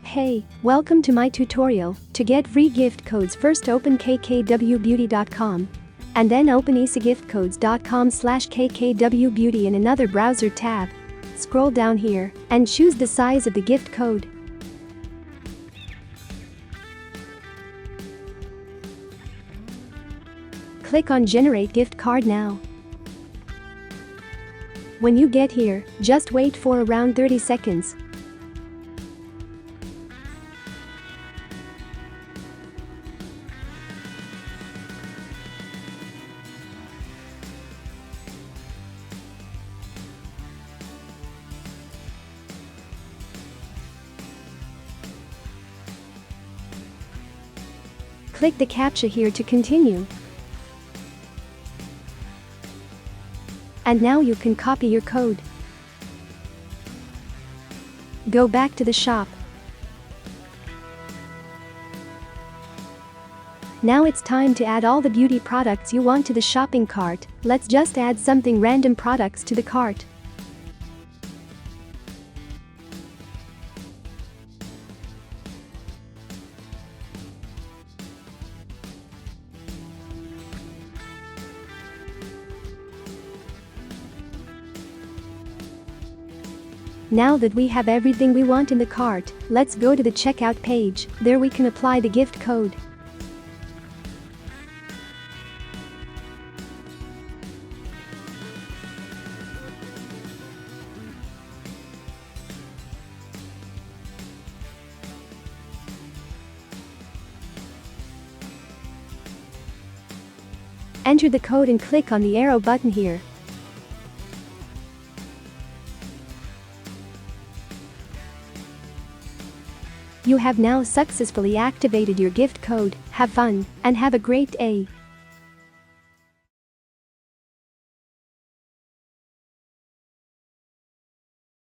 Hey, welcome to my tutorial. To get free gift codes, first open kkwbeauty.com and then open easygiftcodes.com/kkwbeauty in another browser tab. Scroll down here and choose the size of the gift code. Click on Generate Gift Card now. When you get here, just wait for around 30 seconds. Click the CAPTCHA here to continue. And now you can copy your code. Go back to the shop. Now it's time to add all the beauty products you want to the shopping cart. Let's just add something random products to the cart. Now that we have everything we want in the cart, let's go to the checkout page. There we can apply the gift code. Enter the code and click on the arrow button here. You have now successfully activated your gift code. Have fun and have a great day.